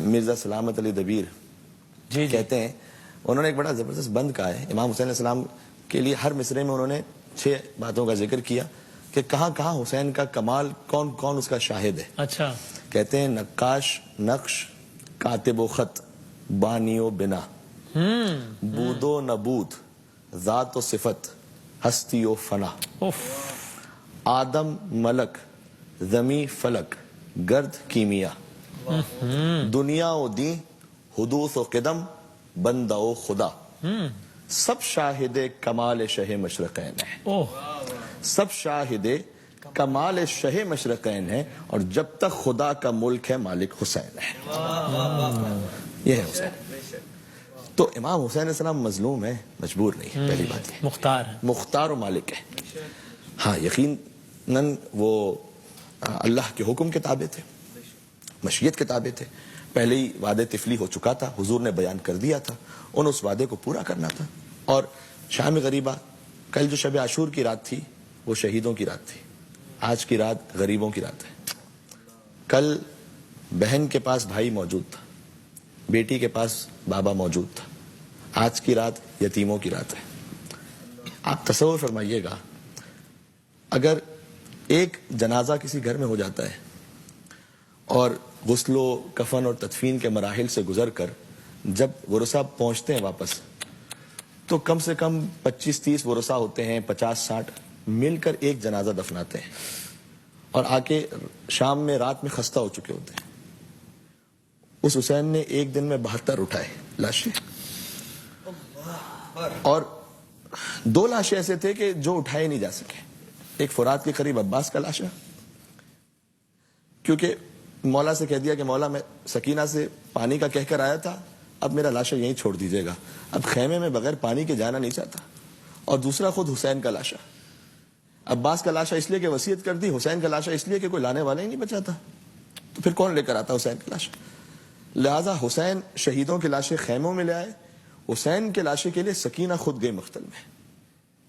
مرزا سلامت علی دبیر کہتے ہیں، انہوں نے ایک بڑا زبردست بند کہا ہے امام حسین علیہ السلام کے لیے. ہر مصرے میں انہوں نے 6 باتوں کا ذکر کیا کہ کہاں کہاں حسین کا کمال، کون کون اس کا شاہد ہے. اچھا. کہتے ہیں نقاش نقش، کاتب و خط، بانی و بنا، بود و نبود، ذات و صفت، ہستی و فنا، آدم ملک، زمی فلک، گرد کیمیا، دنیا و دین، حدوث و قدم، بندہ و خدا، سب شاہد کمال شہ مشرقین ہے. سب شاہد کمال شہ مشرقین ہے، اور جب تک خدا کا ملک ہے مالک حسین ہے. یہ ہے حسین. تو امام حسین علیہ السلام مظلوم ہے، مجبور نہیں. پہلی بات یہ مختار ہے، مختار و مالک ہے. ہاں یقیناً وہ اللہ کے حکم کے تابع تھے، مشیت کے تابع تھے. پہلے ہی وعدے طفلی ہو چکا تھا، حضور نے بیان کر دیا تھا، ان اس وعدے کو پورا کرنا تھا. اور شام غریبہ، کل جو شب عاشور کی رات تھی وہ شہیدوں کی رات تھی، آج کی رات غریبوں کی رات ہے. کل بہن کے پاس بھائی موجود تھا، بیٹی کے پاس بابا موجود تھا، آج کی رات یتیموں کی رات ہے. آپ تصور فرمائیے گا اگر ایک جنازہ کسی گھر میں ہو جاتا ہے اور غسل و کفن اور تدفین کے مراحل سے گزر کر جب ورثاء پہنچتے ہیں واپس، تو کم سے کم 25-30 ورثاء ہوتے ہیں، 50-60 مل کر ایک جنازہ دفناتے ہیں، اور آ کے شام میں رات میں خستہ ہو چکے ہوتے ہیں. اس حسین نے ایک دن میں 72 اٹھائے لاشیں، اور 2 لاشیں ایسے تھے کہ جو اٹھائے نہیں جا سکے. ایک فرات کے قریب عباس کا لاشا، کیونکہ مولا سے کہہ دیا کہ مولا میں سکینہ سے پانی کا کہہ کر آیا تھا، اب میرا لاشا یہیں چھوڑ دیجیے گا، اب خیمے میں بغیر پانی کے جانا نہیں چاہتا. اور دوسرا خود حسین کا لاشا. عباس کا لاشا اس لیے کہ وصیت کر دی، حسین کا لاشا اس لیے کہ کوئی لانے والا ہی نہیں بچا تھا، تو پھر کون لے کر آتا حسین کا لاشا. لہٰذا حسین شہیدوں کے لاشیں خیموں میں لے آئے، حسین کے لاشے کے لیے سکینہ خود گئی مقتل میں،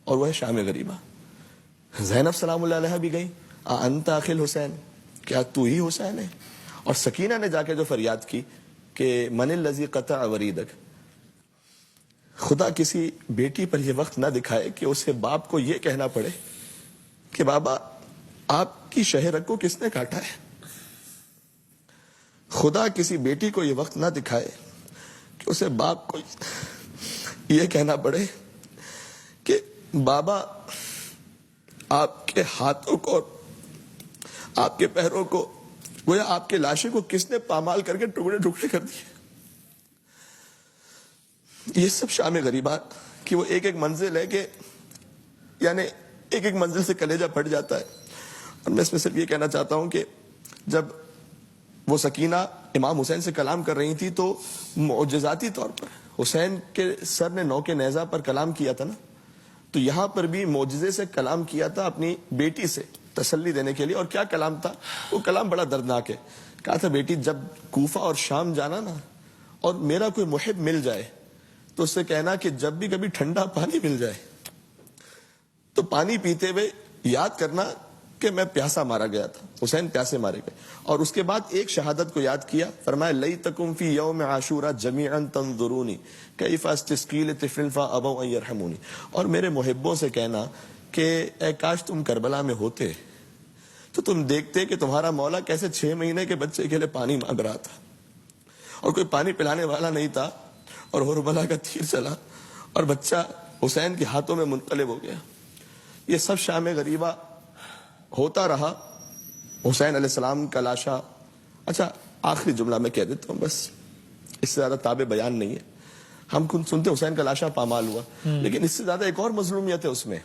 اور وہ ہے شام غریبہ. زینب سلام اللہ علیہ بھی گئی، انت اخل حسین، کیا تو ہی حسین ہے. اور سکینہ نے جا کے جو فریاد کی کہ من الذی قطع وریدک، خدا کسی بیٹی پر یہ وقت نہ دکھائے کہ اسے باپ کو یہ کہنا پڑے کہ بابا آپ کی شہرک کو کس نے کاٹا ہے. خدا کسی بیٹی کو یہ وقت نہ دکھائے کہ اسے باپ کو یہ کہنا پڑے کہ بابا آپ کے ہاتھوں کو، آپ کے پیروں کو، گویا آپ کے لاشے کو کس نے پامال کر کے ٹکڑے ٹکڑے کر دیے. یہ سب شام غریبہ کی وہ ایک ایک منزل ہے کہ یعنی ایک ایک منزل سے کلیجہ پھٹ جاتا ہے. اور میں اس میں صرف یہ کہنا چاہتا ہوں کہ جب وہ سکینہ امام حسین سے کلام کر رہی تھی تو معجزاتی طور پر حسین کے سر نے نو کے نیزہ پر کلام کیا تھا نا، تو یہاں پر بھی معجزے سے کلام کیا تھا اپنی بیٹی سے تسلی دینے کے لیے. اور کیا کلام تھا وہ؟ کلام بڑا دردناک ہے. کہا تھا بیٹی جب کوفہ اور شام جانا نا اور میرا کوئی محب مل جائے تو اس سے کہنا کہ جب بھی کبھی ٹھنڈا پانی مل جائے تو پانی پیتے ہوئے یاد کرنا کہ میں پیاسا مارا گیا تھا، حسین پیاسے مارے گئے. اور اس کے بعد ایک شہادت کو یاد کیا، فرمایا لیتکم فی یوم عاشورا جمیعا تنظرونی کیف استسقی لطفل فابوا ان یرحمونی. اور میرے محبوں سے کہنا کہ اے کاش تم کربلا میں ہوتے تو تم دیکھتے کہ تمہارا مولا کیسے 6 مہینے کے بچے کے لیے پانی مانگ رہا تھا اور کوئی پانی پلانے والا نہیں تھا، اور ہربلا کا تیر چلا اور بچہ حسین کے ہاتھوں میں منقلب ہو گیا. یہ سب شام غریبہ ہوتا رہا. حسین علیہ السلام کا لاشا، اچھا آخری جملہ میں کہہ دیتا ہوں، بس اس سے زیادہ تابع بیان نہیں ہے. ہم کن سنتے حسین کا لاشا پامال ہوا، لیکن اس سے زیادہ ایک اور مظلومیت ہے اس میں.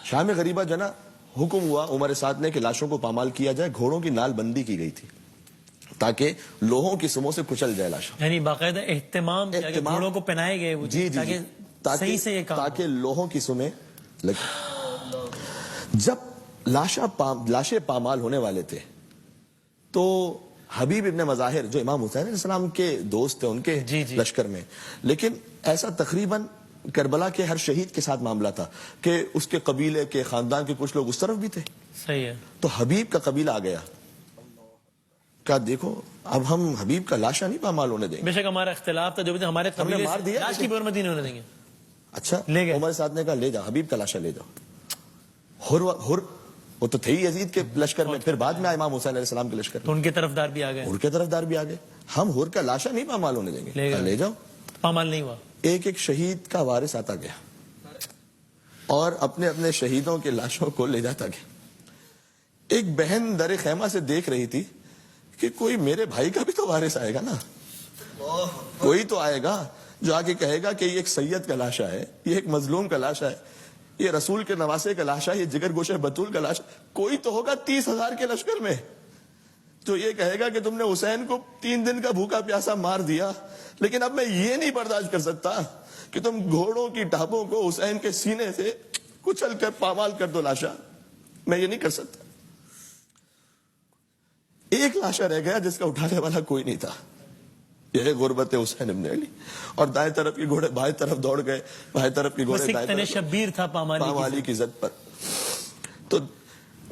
شام غریبہ جنا حکم ہوا عمر سعد نے کہ لاشوں کو پامال کیا جائے. گھوڑوں کی نال بندی کی گئی تھی تاکہ لوہوں کی سموں سے کچل جائے لاشا، یعنی باقاعدہ اہتمام گھوڑوں کو پہنائے گئے وہ جی تاکہ صحیح سے یہ کام تاکہ لوہوں کی سمیں لگے. جب لاشیں پامال ہونے والے تھے تو حبیب ابن مظاہر جو امام حسین علیہ السلام کے دوست تھے ان کے لشکر میں، لیکن ایسا تقریباً کربلا کے ہر شہید کے ساتھ معاملہ تھا کہ اس کے قبیلے کے خاندان کے کچھ لوگ اس طرف بھی تھے. صحیح ہے. تو حبیب کا قبیلہ آ گیا کہا دیکھو اب ہم حبیب کا لاشا نہیں پامال ہونے دیں گے. بے شک ہمارا اختلاف تھا جو بھی تھا ہمارے ہم نے قبیلے مار سے دیا لاش کی حرمت ہی نہیں ہونے دیں گے. اچھا لے گئے. عمر ساتھ نے کہا لے جاؤ حبیب کا لاشا لے جاؤ. ہر وہ تو تھے ہی یزید کے لشکر میں, پھر بعد میں امام حسین علیہ السلام کے لشکر تو ان کے طرفدار بھی آ گئے, ہر کے طرفدار بھی آ گئے. ہم ہر کا لاشا نہیں پامال ہونے دیں گے, لے جاؤ. پامال نہیں ہوا. ایک ایک شہید کا وارث آتا گیا اور اپنے اپنے شہیدوں کے لاشوں کو لے جاتا گیا. ایک بہن در خیمہ سے دیکھ رہی تھی کہ کوئی میرے بھائی کا بھی تو وارث آئے گا نا, کوئی تو آئے گا جو آگے کہے گا کہ یہ ایک سید کا لاشا ہے, یہ ایک مظلوم کا لاشا ہے, یہ رسول کے نواسے کا لاشا ہے, یہ جگر گوشہ بطول کا لاشا. کوئی تو ہوگا 30,000 کے لشکر میں جو یہ کہے گا کہ تم نے حسین کو 3 دن کا بھوکا پیاسا مار دیا, لیکن اب میں یہ نہیں برداشت کر سکتا کہ تم گھوڑوں کی ٹاپوں کو حسین کے سینے سے کچل کر پامال کر دو لاشا. میں یہ نہیں کر سکتا. ایک لاشا رہ گیا جس کا اٹھانے والا کوئی نہیں تھا, یہ غربت حسین ابن علی. اور دائیں طرف کے گھوڑے بائیں طرف دوڑ گئے, بائیں طرف کے گھوڑے دائیں طرف. شبیر تھا پامالی کی ضد پر. تو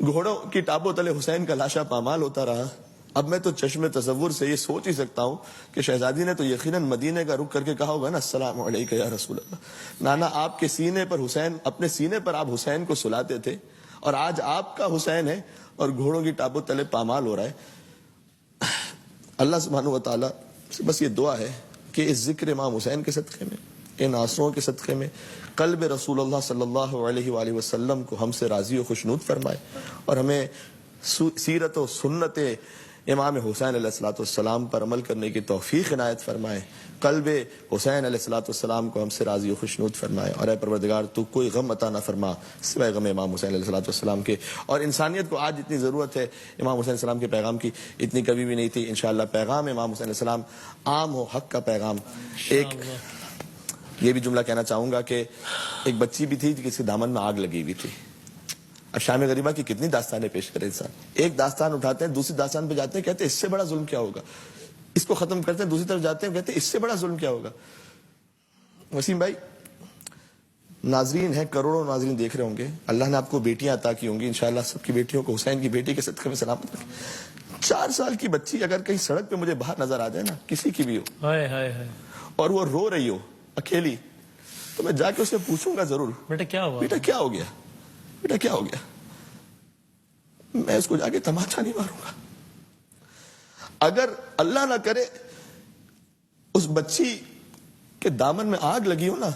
گھوڑوں کی ٹاپوں تلے حسین کا لاشا پامال ہوتا رہا. اب میں تو چشم تصور سے یہ سوچ ہی سکتا ہوں کہ شہزادی نے تو یقیناً مدینے کا رخ کر کے کہا ہوگا نا السلام علیکم یا رسول اللہ. نانا آپ کے سینے پر حسین, اپنے سینے پر آپ حسین کو سلاتے تھے, اور آج آپ کا حسین ہے اور گھوڑوں کی ٹاپوں تلے پامال ہو رہا ہے. اللہ سبحانہ و تعالیٰ سے بس یہ دعا ہے کہ اس ذکر امام حسین کے صدقے میں, ان آنسوؤں کے صدقے میں قلب رسول اللہ صلی اللہ علیہ وآلہ وسلم کو ہم سے راضی و خوشنود فرمائے, اور ہمیں سیرت و سنت امام حسین علیہ السلام پر عمل کرنے کی توفیق عنایت فرمائے. قلب حسین علیہ السلام کو ہم سے راضی و خوشنود فرمائے. اور اے پروردگار تو کوئی غم عطا نہ فرما سوائے غم امام حسین علیہ السلام کے. اور انسانیت کو آج اتنی ضرورت ہے امام حسین السلام کے پیغام کی, اتنی کبھی بھی نہیں تھی. انشاءاللہ پیغام امام حسین علیہ السلام عام ہو, حق کا پیغام. ایک یہ بھی جملہ کہنا چاہوں گا کہ ایک بچی بھی تھی جس کے دامن میں آگ لگی ہوئی تھی. اب شام غریبہ کی کتنی داستانیں پیش کرے انسان. ایک داستان اٹھاتے ہیں, دوسری داستان پہ جاتے ہیں, کہتے ہیں اس سے بڑا ظلم کیا ہوگا, اس کو ختم کرتے ہیں, دوسری طرف جاتے ہیں, کہتے ہیں اس سے بڑا ظلم کیا ہوگا. وسیم بھائی, ناظرین ہیں, کروڑوں ناظرین دیکھ رہے ہوں گے, اللہ نے آپ کو بیٹیاں عطا کی ہوں گی, انشاءاللہ سب کی بیٹیوں کو حسین کی بیٹی کے صدقے میں سلامت رکھے. 4 سال کی بچی اگر کہیں سڑک پہ مجھے باہر نظر آ جائے نا, کسی کی بھی ہو, اور وہ رو رہی ہو اکیلی, تو میں جا کے اسے پوچھوں گا ضرور, بیٹا کیا ہوا, بیٹا کیا ہو گیا, بیٹا کیا ہو گیا. میں اس کو جا کے تماچا نہیں ماروں گا. اگر اللہ نہ کرے اس بچی کے دامن میں آگ لگی ہو نا,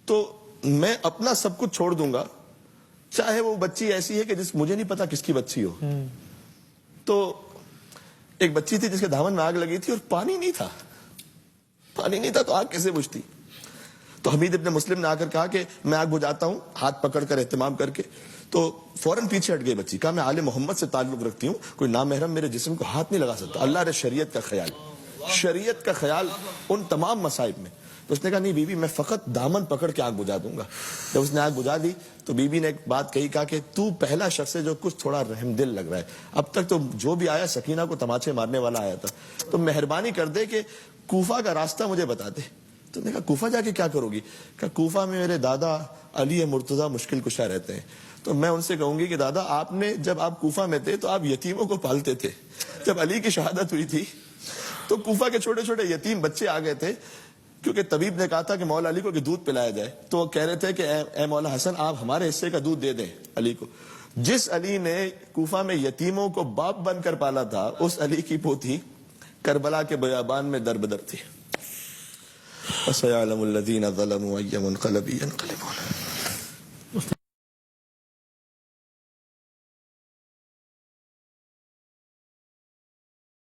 تو میں اپنا سب کچھ چھوڑ دوں گا, چاہے وہ بچی ایسی ہے کہ مجھے نہیں پتا کس کی بچی ہو. تو ایک بچی تھی جس کے دامن میں آگ لگی تھی اور پانی نہیں تھا, پانی نہیں تھا, تو آگ کیسے بجھتی. تو حمید ابن مسلم نے آ کر کہا کہ میں آگ بجھاتا ہوں, ہاتھ پکڑ کر اہتمام کر کے. تو فوراً پیچھے ہٹ گئی بچی, کہا میں آل محمد سے تعلق رکھتی ہوں, کوئی نامحرم میرے جسم کو ہاتھ نہیں لگا سکتا. اللہ نے شریعت کا خیال, شریعت کا خیال ان تمام مصائب میں. تو اس نے کہا نہیں بی بی, میں فقط دامن پکڑ کے آگ بجھا دوں گا. جب اس نے آگ بجھا دی تو بی بی نے ایک بات کہی, کہا کہ تو پہلا شخص ہے جو کچھ تھوڑا رحم دل لگ رہا ہے, اب تک تو جو بھی آیا سکینہ کو تماچے مارنے والا آیا تھا, تو مہربانی کر دے کہ کوفہ کا راستہ مجھے بتا دے. تو نے کہا کوفہ جا کے کیا کرو گی, کہا کوفہ میں میرے دادا علی مرتضیٰ مشکل کشا رہتے ہیں, تو میں ان سے کہوں گی کہ دادا آپ نے جب آپ کوفہ میں تھے تو آپ یتیموں کو پالتے تھے. جب علی کی شہادت ہوئی تھی تو کوفہ کے چھوٹے چھوٹے یتیم بچے آ گئے تھے, کیونکہ طبیب نے کہا تھا کہ مولا علی کو کہ دودھ پلایا جائے, تو وہ کہہ رہے تھے کہ اے مولا حسن آپ ہمارے حصے کا دودھ دے دیں علی کو. جس علی نے کوفہ میں یتیموں کو باپ بن کر پالا تھا, اس علی کی پوتی کربلا کے بیابان میں دربدر تھی. وَسَيَعْلَمُ الَّذِينَ ظَلَمُوا أَيَّ مُنْقَلَبٍ يَنْقَلِبُونَ.